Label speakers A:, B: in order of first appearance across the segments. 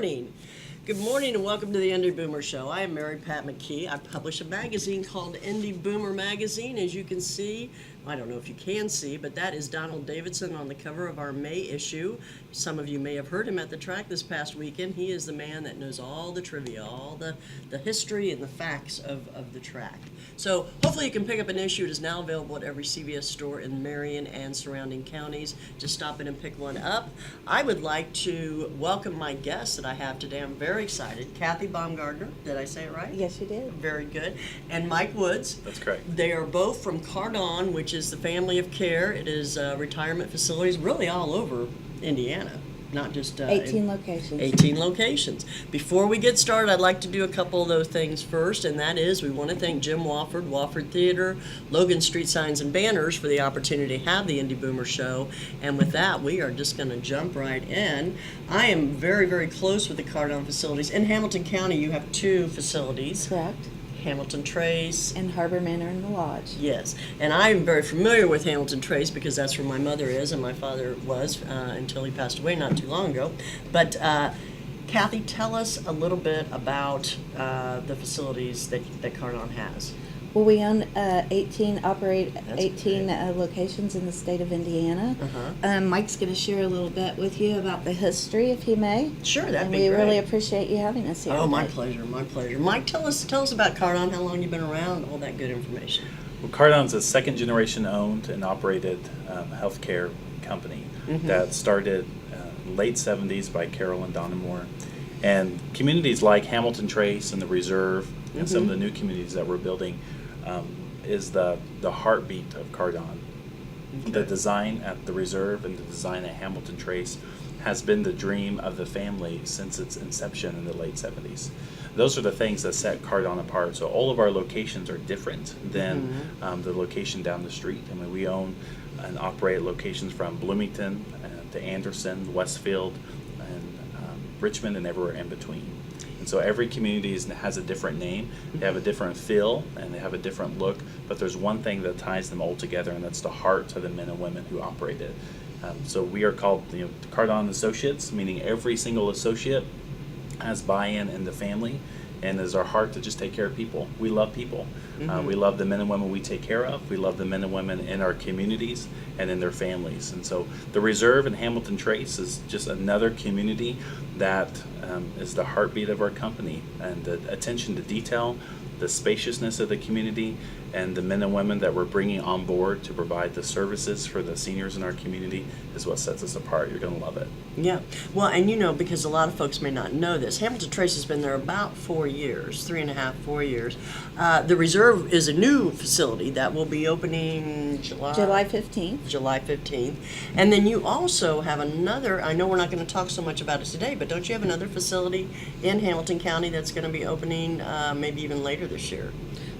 A: morning. Good morning and welcome to the Indy Boomer Show. I am Mary Pat McKee. I publish a magazine called Indy Boomer Magazine. As you can see, I don't know if you can see, but that is Donald Davidson on the cover of our May issue. Some of you may have heard him at the track this past weekend. He is the man that knows all the trivia, all the history and the facts of the track. So hopefully you can pick up an issue. It is now available at every CVS store in Marion and surrounding counties. Just stop in and pick one up. I would like to welcome my guests that I have today. I'm very excited. Kathy Baumgartner, did I say it right?
B: Yes, you did.
A: Very good. And Mike Woods.
C: That's correct.
A: They are both from Cardon, which is the family of care. It is retirement facilities really all over Indiana, not just
B: 18 locations.
A: 18 locations. Before we get started, I'd like to do a couple of those things first, and that is we want to thank Jim Wofford Theater, Logan Street Signs and Banners for the opportunity to have the Indy Boomer Show. And with that, we are just going to jump right in. I am very, very close with the Cardon facilities. In Hamilton County, you have two facilities.
B: Correct.
A: Hamilton Trace.
B: And Harbor Manor and the Lodge.
A: Yes, and I'm very familiar with Hamilton Trace because that's where my mother is and my father was until he passed away not too long ago. But Kathy, tell us a little bit about the facilities that Cardon has.
B: Well, we own operate
A: That's
B: 18
A: great.
B: Locations in the state of Indiana.
A: Uh-huh.
B: Mike's going to share a little bit with you about the history, if he may.
A: Sure, that'd
B: and
A: be
B: we
A: great.
B: really appreciate you having us here.
A: Oh, my
B: today.
A: pleasure, my pleasure. Mike, tell us about Cardon, how long you've been around, all that good information.
C: Well, Cardon's a second generation owned and operated healthcare company that started late 70s by Carol and Donna Moore. And communities like Hamilton Trace and the Reserve and some of the new communities that we're building is the heartbeat of Cardon.
A: Okay.
C: The design at the Reserve and the design at Hamilton Trace has been the dream of the family since its inception in the late 70s. Those are the things that set Cardon apart. So all of our locations are different than the location down the street. I mean, we own and operate locations from Bloomington to Anderson, Westfield, and Richmond, and everywhere in between. And so every community has a different name, they have a different feel, and they have a different look, but there's one thing that ties them all together, and that's the heart of the men and women who operate it. So we are called Cardon Associates, meaning every single associate has buy-in in the family, and is our heart to just take care of people. We love people. We love the men and women we take care of. We love the men and women in our communities and in their families. And so the Reserve in Hamilton Trace is just another community that is the heartbeat of our company. And the attention to detail, the spaciousness of the community, and the men and women that we're bringing on board to provide the services for the seniors in our community is what sets us apart. You're going to love it.
A: Yeah, well, and because a lot of folks may not know this, Hamilton Trace has been there about 4 years, 3.5, 4 years. The Reserve is a new facility that will be opening
B: July 15th.
A: July 15th. And then you also have another, I know we're not going to talk so much about it today, but don't you have another facility in Hamilton County that's going to be opening maybe even later this year?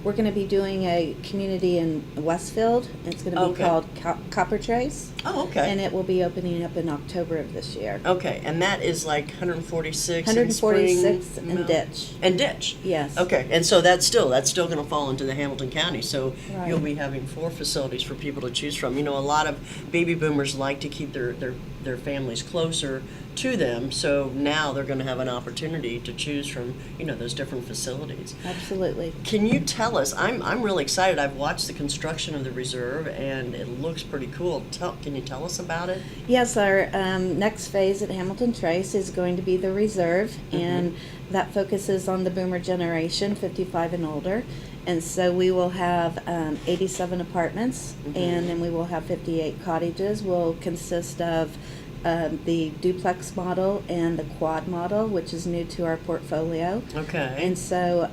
B: We're going to be doing a community in Westfield. It's going to be called Copper Trace.
A: Oh, okay.
B: And it will be opening up in October of this year.
A: Okay, and that is like 146
B: 146
A: in
B: and Ditch.
A: And Ditch.
B: Yes.
A: Okay, and so that's still going to fall into the Hamilton County. So
B: Right.
A: you'll be having 4 facilities for people to choose from. A lot of baby boomers like to keep their families closer to them. So now they're going to have an opportunity to choose from those different facilities.
B: Absolutely.
A: Can you tell us? I'm really excited. I've watched the construction of the Reserve, and it looks pretty cool. Can you tell us about it?
B: Yes, our next phase at Hamilton Trace is going to be the Reserve, and that focuses on the boomer generation, 55 and older. And so we will have 87 apartments, and then we will have 58 cottages. Will consist of the duplex model and the quad model, which is new to our portfolio.
A: Okay.
B: And so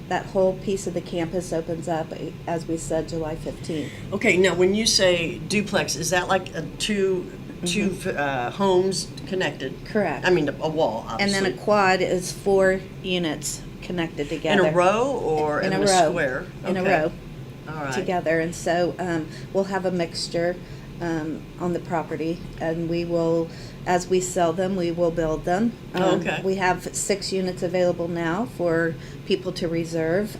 B: that whole piece of the campus opens up, as we said, July 15th.
A: Okay, now when you say duplex, is that like two homes connected?
B: Correct.
A: I mean, a wall, obviously.
B: And then a quad is 4 units connected together.
A: In a row or in a
B: row.
A: square?
B: In a
A: Okay.
B: row.
A: All right.
B: Together. And so we'll have a mixture on the property, and we will, as we sell them, we will build them.
A: Okay.
B: We have 6 units available now for people to reserve,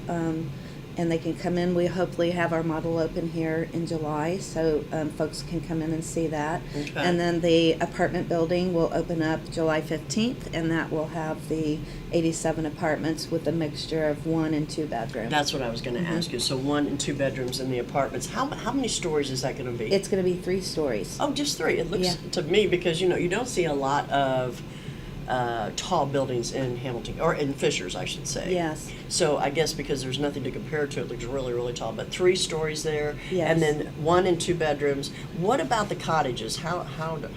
B: and they can come in. We hopefully have our model open here in July, so folks can come in and see that.
A: Okay.
B: And then the apartment building will open up July 15th, and that will have the 87 apartments with a mixture of 1 and 2 bedrooms.
A: That's what I was going to ask you. So 1 and 2 bedrooms in the apartments. How many stories is that going to be?
B: It's going to be 3 stories.
A: Oh, just 3. It looks
B: Yeah.
A: to me, because you don't see a lot of tall buildings in Hamilton, or in Fishers, I should say.
B: Yes.
A: So I guess because there's nothing to compare to, it looks really, really tall. But 3 stories there,
B: Yes.
A: and then 1 and 2 bedrooms. What about the cottages? How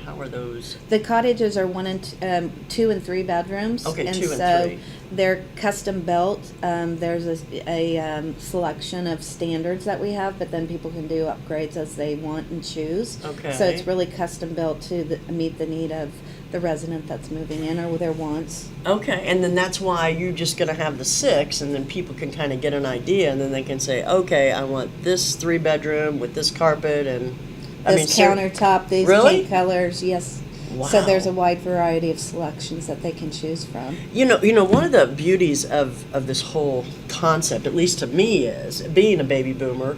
A: are those?
B: The cottages are 2 and 3 bedrooms.
A: Okay,
B: and
A: 2 and
B: so
A: 3.
B: they're custom built. There's a selection of standards that we have, but then people can do upgrades as they want and choose.
A: Okay.
B: So it's really custom built to meet the need of the resident that's moving in or their wants.
A: Okay, and then that's why you're just going to have the 6, and then people can kind of get an idea, and then they can say, okay, I want this 3-bedroom with this carpet and
B: This countertop, these
A: Really?
B: paint colors, yes.
A: Wow.
B: So there's a wide variety of selections that they can choose from.
A: You know, one of the beauties of this whole concept, at least to me, is being a baby boomer,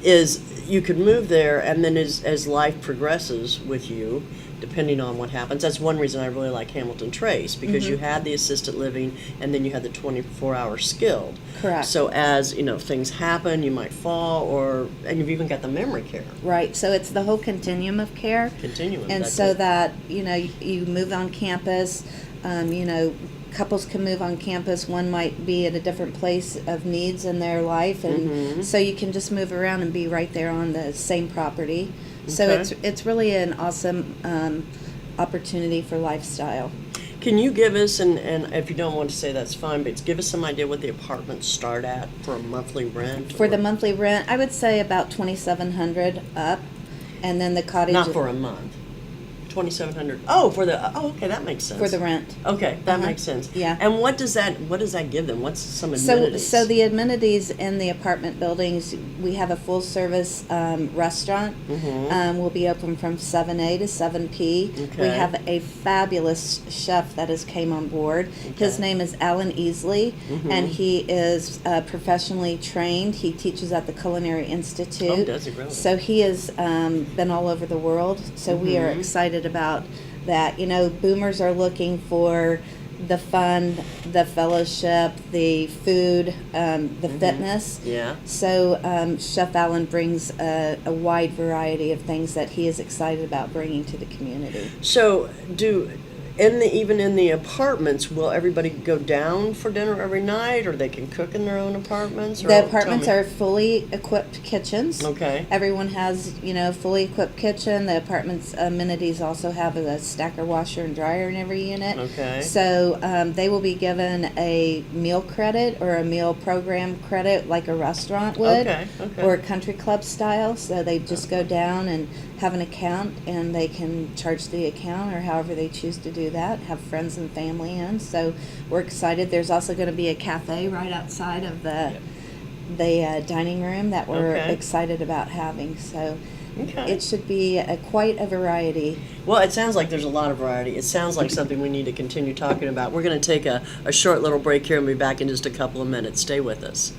A: is you could move there, and then as life progresses with you, depending on what happens. That's one reason I really like Hamilton Trace, because you had the assisted living, and then you had the 24-hour skilled.
B: Correct.
A: So as things happen, you might fall, and you've even got the memory care
B: Right, so it's the whole continuum of care.
A: continuum.
B: And
A: That's
B: so
A: it.
B: that, you move on campus, couples can move on campus. One might be at a different place of needs in their life, and so you can just move around and be right there on the same property. So
A: Okay.
B: it's really an awesome opportunity for lifestyle.
A: Can you give us, and if you don't want to say that's fine, but give us some idea what the apartments start at for a monthly rent?
B: For the
A: or-
B: monthly rent, I would say about $2,700 up, and then the cottage
A: Not for a month. 2,700. Oh, okay, that makes sense.
B: for the rent.
A: Okay, that
B: Uh-huh.
A: makes sense.
B: Yeah.
A: And what does that give them? What's some
B: So,
A: amenities?
B: so the amenities in the apartment buildings, we have a full-service restaurant. We'll be open from 7 a to 7 p. We
A: Okay.
B: have a fabulous chef that has came on board. His
A: Okay.
B: name is Alan Easley, and he is professionally trained. He teaches at the Culinary Institute.
A: Oh, does he really?
B: So he has been all over the world. So we are excited about that. Boomers are looking for the fun, the fellowship, the food, the fitness.
A: Yeah.
B: So Chef Allen brings a wide variety of things that he is excited about bringing to the community.
A: So even in the apartments, will everybody go down for dinner every night, or they can cook in their own apartments? Or
B: The
A: tell
B: apartments
A: me.
B: are fully equipped kitchens.
A: Okay.
B: Everyone has, fully equipped kitchen. The apartment's amenities also have a stacker washer and dryer in every unit.
A: Okay.
B: So they will be given a meal credit or a meal program credit like a restaurant would.
A: Okay, okay.
B: Or a country club style. So they just go down and have an account, and they can charge the account or however they choose to do that, have friends and family in. So we're excited. There's also going to be a cafe right outside of the dining room that we're
A: Okay.
B: excited about having. So
A: Okay.
B: it should be quite a variety.
A: Well, it sounds like there's a lot of variety. It sounds like something we need to continue talking about. We're going to take a short little break here and be back in just a couple of minutes. Stay with us.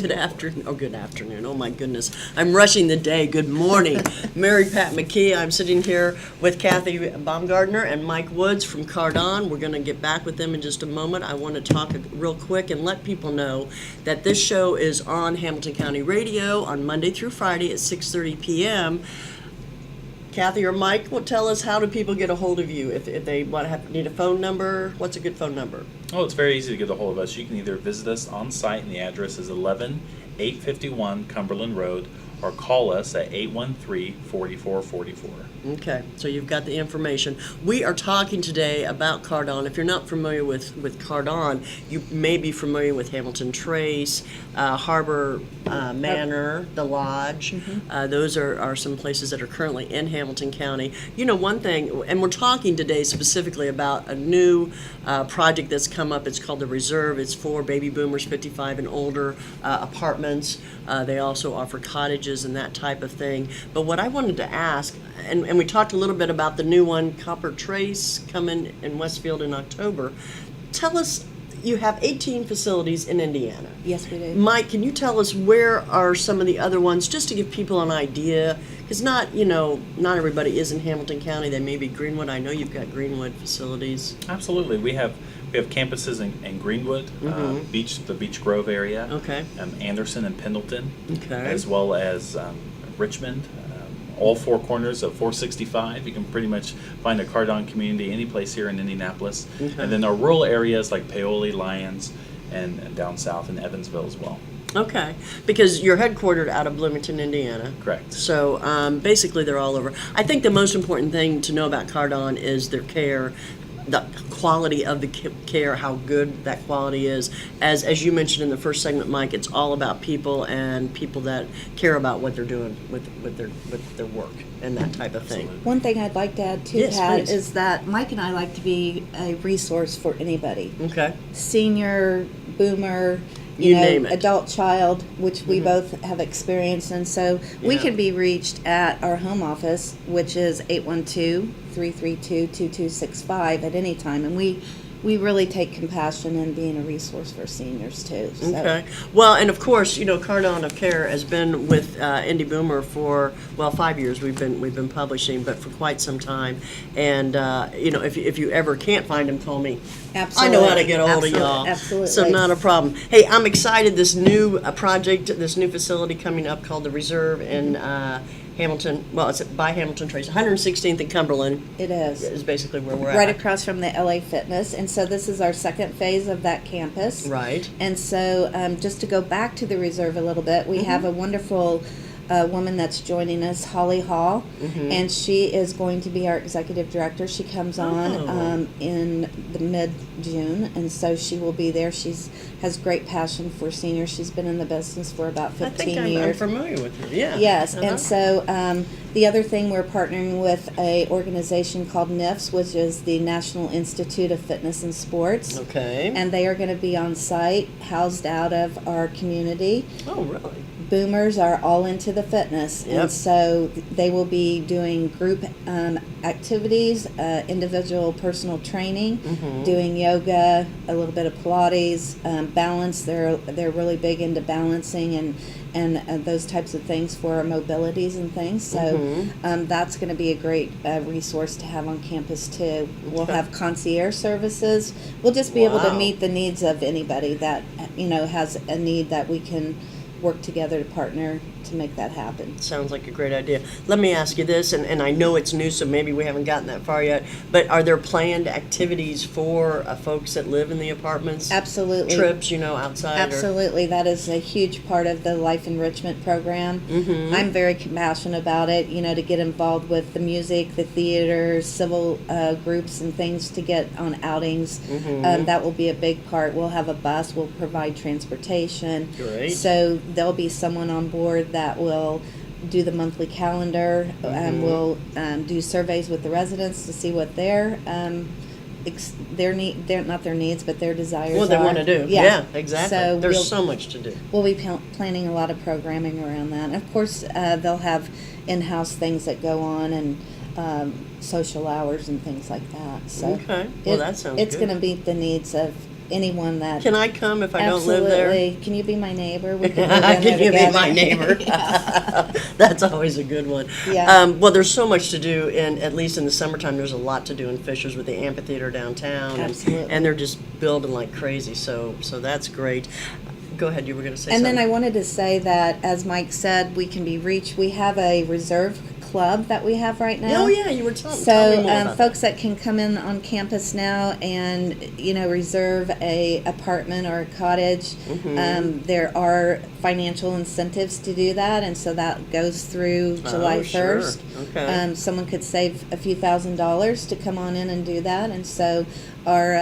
A: Good afternoon. Oh, good afternoon. Oh, my goodness. I'm rushing the day. Good morning. Mary Pat McKee. I'm sitting here with Kathy Baumgardner and Mike Woods from Cardon. We're going to get back with them in just a moment. I want to talk real quick and let people know that this show is on Hamilton County Radio on Monday through Friday at 6:30 p.m. Kathy or Mike will tell us, how do people get a hold of you if they need a phone number? What's a good phone number?
C: Oh, it's very easy to get a hold of us. You can either visit us on site, and the address is 11851 Cumberland Road, or call us at 813-4444.
A: Okay, so you've got the information. We are talking today about Cardon. If you're not familiar with Cardon, you may be familiar with Hamilton Trace, Harbor Manor, the Lodge. Those are some places that are currently in Hamilton County. You know, one thing, and we're talking today specifically about a new project that's come up. It's called the Reserve. It's for baby boomers 55 and older, apartments. They also offer cottages and that type of thing. But what I wanted to ask, and we talked a little bit about the new one, Copper Trace, coming in Westfield in October. Tell us, you have 18 facilities in Indiana.
B: Yes, we do.
A: Mike, can you tell us where are some of the other ones, just to give people an idea? Because not everybody is in Hamilton County. They may be Greenwood. I know you've got Greenwood facilities.
C: Absolutely. We have campuses in Greenwood, the Beach Grove area,
A: Okay.
C: Anderson and Pendleton,
A: Okay.
C: as well as Richmond. All four corners of 465. You can pretty much find a Cardon community any place here in Indianapolis.
A: Okay.
C: And then our rural areas like Paoli, Lyons, and down south in Evansville as well.
A: Okay, because you're headquartered out of Bloomington, Indiana.
C: Correct.
A: So basically, they're all over. I think the most important thing to know about Cardon is their care, the quality of the care, how good that quality is. As you mentioned in the first segment, Mike, it's all about people and people that care about what they're doing with their work and that type of thing.
C: Absolutely.
B: One thing I'd like to add too,
A: Yes,
B: Pat,
A: please.
B: is that Mike and I like to be a resource for anybody.
A: Okay.
B: Senior, boomer,
A: You name it.
B: adult, child, which we both have experienced. And so we
A: Yeah.
B: can be reached at our home office, which is 812-332-2265 at any time. And we really take compassion in being a resource for seniors too. So.
A: Okay. Well, and of course, Cardon of Care has been with Indy Boomer for 5 years. We've been publishing, but for quite some time. And if you ever can't find him, call me.
B: Absolutely.
A: I know how to get a hold of y'all.
B: Absolutely.
A: So not a problem. Hey, I'm excited. This new project, this new facility coming up called the Reserve in Hamilton. Well, it's by Hamilton Trace, 116th and Cumberland.
B: It is.
A: Is basically where we're
B: Right
A: at.
B: across from the LA Fitness. And so this is our second phase of that campus.
A: Right.
B: And so just to go back to the Reserve a little bit, we have a wonderful woman that's joining us, Holly Hall, and she is going to be our executive director. She comes on in the mid-June, and so she will be there. Has great passion for seniors. She's been in the business for about 15
A: I think I'm
B: years.
A: familiar with her. Yeah.
B: Yes,
A: Uh-huh.
B: and so the other thing, we're partnering with a organization called NIFS, which is the National Institute of Fitness and Sports.
A: Okay.
B: And they are going to be on site, housed out of our community.
A: Oh, really?
B: Boomers are all into the fitness,
A: Yep.
B: and so they will be doing group activities, individual personal training, doing yoga, a little bit of Pilates, balance. They're really big into balancing and those types of things for our mobilities and things. So that's going to be a great resource to have on campus too. We'll
A: Okay.
B: have concierge services. We'll just be able to
A: Wow.
B: meet the needs of anybody that has a need that we can work together to partner to make that happen.
A: Sounds like a great idea. Let me ask you this, and I know it's new, so maybe we haven't gotten that far yet, but are there planned activities for folks that live in the apartments?
B: Absolutely.
A: Trips, outside?
B: Absolutely. That is a huge part of the life enrichment program. I'm very compassionate about it, to get involved with the music, the theater, civil groups and things to get on outings. That will be a big part. We'll have a bus. We'll provide transportation.
A: Great.
B: So there'll be someone on board that will do the monthly calendar. We'll do surveys with the residents to see what their not their needs, but their desires
A: What they
B: are.
A: want to do. Yeah, exactly.
B: So
A: There's so much to do.
B: we'll be planning a lot of programming around that. And of course, they'll have in-house things that go on and social hours and things like that. So
A: Okay. Well, that sounds
B: it's
A: good.
B: going to meet the needs of anyone that.
A: Can I come if I
B: Absolutely.
A: don't live there?
B: Can you be my neighbor? We can move in
A: Can
B: there
A: you be
B: together.
A: my neighbor? That's always a good one.
B: Yeah.
A: Well, there's so much to do, and at least in the summertime, there's a lot to do in Fishers with the amphitheater downtown.
B: Absolutely.
A: And they're just building like crazy, so that's great. Go ahead, you were going to say
B: And
A: something.
B: then I wanted to say that, as Mike said, we can be reached. We have a reserve club that we have right now.
A: Oh, yeah, you were telling
B: So
A: me more about
B: folks that can come in on campus now and reserve a apartment or a cottage.
A: Mm-hmm.
B: There are financial incentives to do that, and so that goes through July
A: sure.
B: 1st.
A: Okay.
B: Someone could save a few $1,000s to come on in and do that, and so our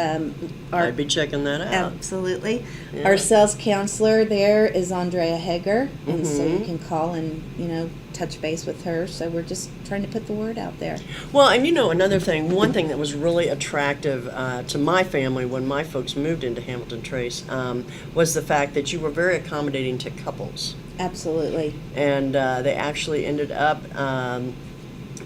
A: I'd be checking that out.
B: absolutely.
A: Yeah.
B: Our sales counselor there is Andrea Hager, and so you
A: Mhm.
B: can call and touch base with her. So we're just trying to put the word out there.
A: Well, and another thing, one thing that was really attractive to my family when my folks moved into Hamilton Trace was the fact that you were very accommodating to couples.
B: Absolutely.
A: And they actually ended up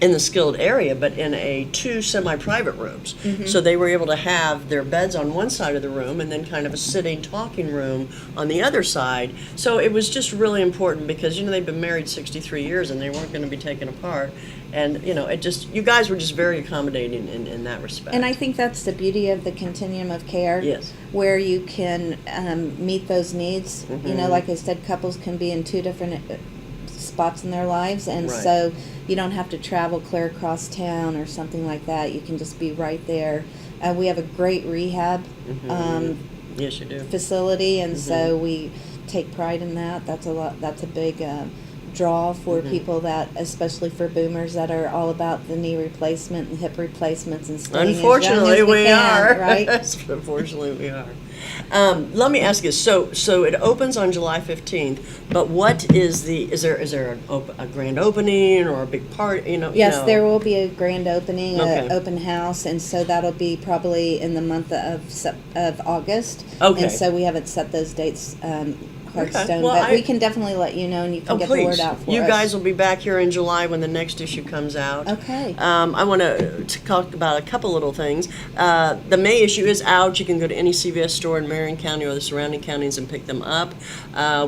A: in the skilled area, but in two semi-private rooms. So they were able to have their beds on one side of the room and then kind of a sitting talking room on the other side. So it was just really important because they've been married 63 years and they weren't going to be taken apart. And you guys were just very accommodating in that respect.
B: And I think that's the beauty of the continuum of care.
A: Yes.
B: Where you can meet those needs.
A: Mhm.
B: Like I said, couples can be in two different spots in their lives, and
A: Right.
B: so you don't have to travel clear across town or something like that. You can just be right there. We have a great rehab
A: Yes, you do.
B: facility, and so we take pride in that. That's a big draw for people that, especially for boomers that are all about the knee replacement and hip replacements and staying
A: Unfortunately,
B: as young as we can,
A: are.
B: right?
A: Unfortunately, we are. Let me ask you. So it opens on July 15th. But what is is there a grand opening or a big party?
B: Yes, there will be a grand opening,
A: Okay.
B: an open house, and so that'll be probably in the month of August.
A: Okay.
B: And so we haven't set those dates hard
A: Okay.
B: stone,
A: Well,
B: but we can definitely let you know, and you can get the
A: please.
B: word out for
A: You
B: us.
A: guys will be back here in July when the next issue comes out.
B: Okay.
A: I want to talk about a couple little things. The May issue is out. You can go to any CVS store in Marion County or the surrounding counties and pick them up.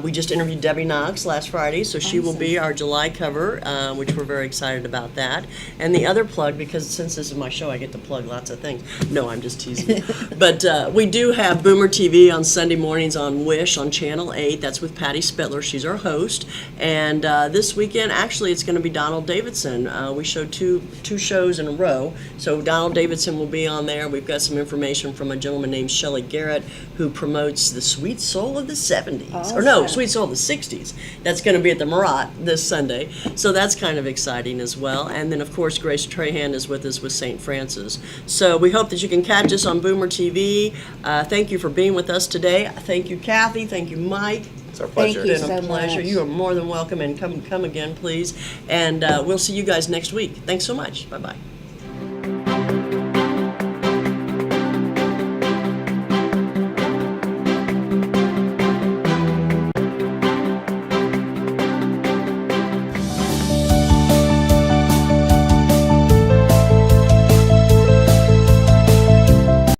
A: We just interviewed Debbie Knox last Friday, so she will be our July cover, which we're very excited about that. And the other plug, because since this is my show, I get to plug lots of things. No, I'm just teasing. But we do have Boomer TV on Sunday mornings on Wish on Channel 8. That's with Patty Spittler. She's our host. And this weekend, actually, it's going to be Donald Davidson. We showed two shows in a row. So Donald Davidson will be on there. We've got some information from a gentleman named Shelley Garrett who promotes the Sweet Soul of the 70s. Or no,
B: Awesome.
A: Sweet Soul of the 60s. That's going to be at the Marat this Sunday. So that's kind of exciting as well. And then, of course, Grace Trahan is with us with St. Francis. So we hope that you can catch us on Boomer TV. Thank you for being with us today. Thank you, Kathy. Thank you, Mike.
C: It's our
B: Thank
C: pleasure.
B: you
A: It's been a
B: so
A: pleasure.
B: much.
A: You are more than welcome, and come again, please. And we'll see you guys next week. Thanks so much. Bye-bye.